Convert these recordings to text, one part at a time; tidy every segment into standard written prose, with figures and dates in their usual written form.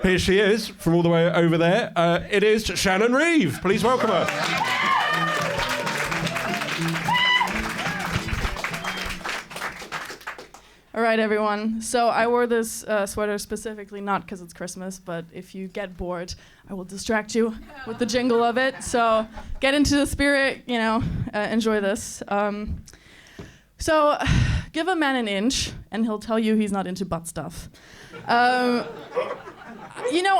Here she is, from all the way over there. It is Shannon Reeve. Please welcome her. All right, everyone. So I wore this sweater specifically not because it's Christmas, but if you get bored, I will distract you with the jingle of it. So get into the spirit, enjoy this. So give a man an inch, and he'll tell you he's not into butt stuff.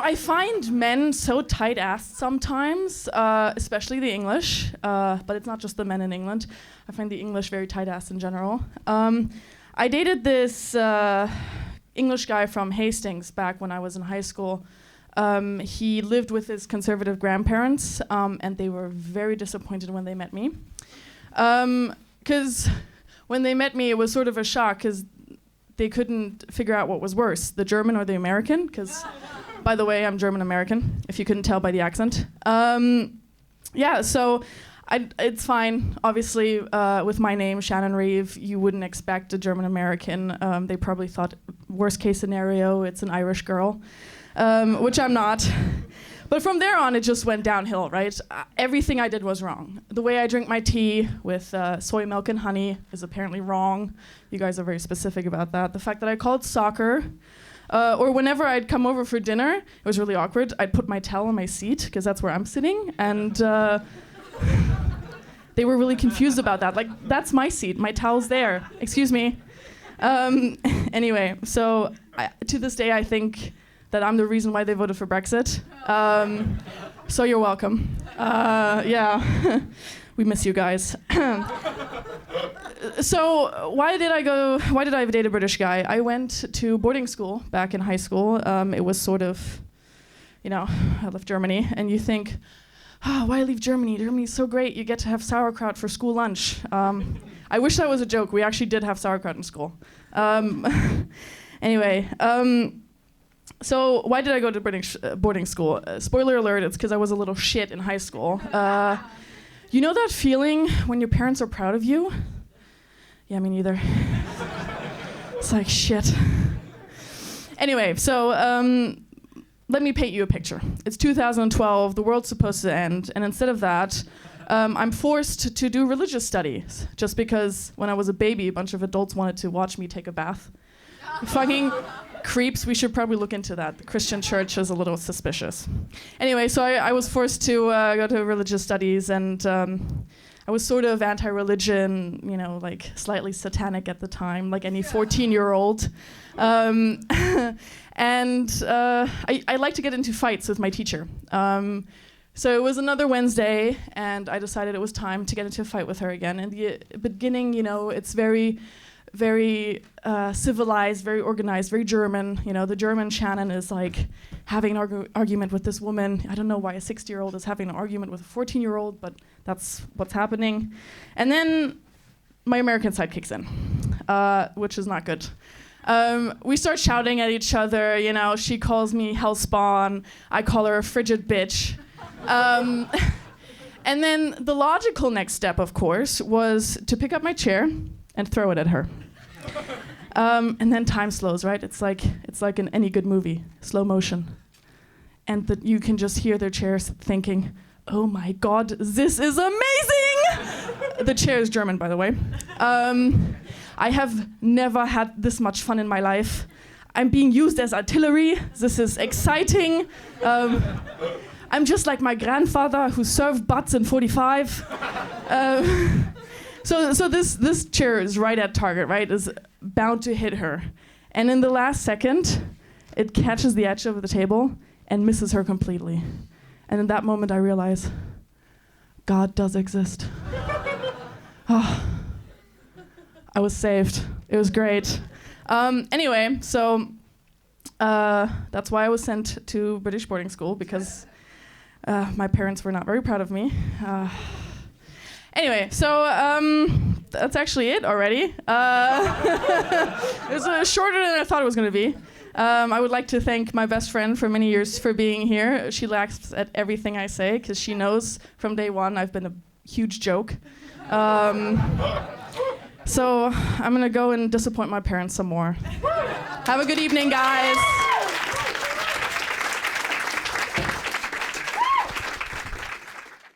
I find men so tight-assed sometimes, especially the English, but it's not just the men in England. I find the English very tight-assed in general. I dated this English guy from Hastings back when I was in high school. He lived with his conservative grandparents, and they were very disappointed when they met me. Because when they met me, it was sort of a shock, because they couldn't figure out what was worse, the German or the American, because, by the way, I'm German-American, if you couldn't tell by the accent. So it's fine. Obviously, with my name, Shannon Reeve, you wouldn't expect a German-American. They probably thought, worst case scenario, it's an Irish girl, which I'm not. But from there on, it just went downhill, right? Everything I did was wrong. The way I drink my tea with soy milk and honey is apparently wrong. You guys are very specific about that. The fact that I call it soccer, or whenever I'd come over for dinner, it was really awkward. I'd put my towel on my seat, because that's where I'm sitting, and they were really confused about that. Like, that's my seat, my towel's there, excuse me. Anyway, so to this day, I think that I'm the reason why they voted for Brexit. So you're welcome. We miss you guys. So why did I date a British guy? I went to boarding school back in high school. It was sort of, I left Germany, and you think, why leave Germany? Germany's so great, you get to have sauerkraut for school lunch. I wish that was a joke. We actually did have sauerkraut in school. Anyway, so why did I go to boarding school? Spoiler alert, it's because I was a little shit in high school. You know that feeling when your parents are proud of you? Yeah, me neither. It's like, shit. Anyway, so let me paint you a picture. It's 2012, the world's supposed to end, and instead of that, I'm forced to do religious studies, just because when I was a baby, a bunch of adults wanted to watch me take a bath. Fucking creeps, we should probably look into that. The Christian church is a little suspicious. Anyway, so I was forced to go to religious studies, and I was sort of anti-religion, like slightly satanic at the time, like any 14-year-old. And I like to get into fights with my teacher. So it was another Wednesday, and I decided it was time to get into a fight with her again. In the beginning, it's very civilized, very organized, very German. The German Shannon is like having an argument with this woman. I don't know why a 60-year-old is having an argument with a 14-year-old, but that's what's happening. And then my American side kicks in, which is not good. We start shouting at each other. She calls me hellspawn. I call her a frigid bitch. And then the logical next step, of course, was to pick up my chair and throw it at her. And then time slows, right? It's like in any good movie, slow motion. And you can just hear their chairs thinking, oh my God, this is amazing! The chair is German, by the way. I have never had this much fun in my life. I'm being used as artillery. This is exciting. I'm just like my grandfather who served butts in 45. So this chair is right at target, right? Is bound to hit her. And in the last second, it catches the edge of the table and misses her completely. And in that moment, I realize, God does exist. Oh, I was saved. It was great. Anyway, so that's why I was sent to British boarding school, because my parents were not very proud of me. Anyway, so that's actually it already. It was shorter than I thought it was going to be. I would like to thank my best friend for many years for being here. She laughs at everything I say, because she knows from day one I've been a huge joke. So I'm going to go and disappoint my parents some more. Have a good evening, guys.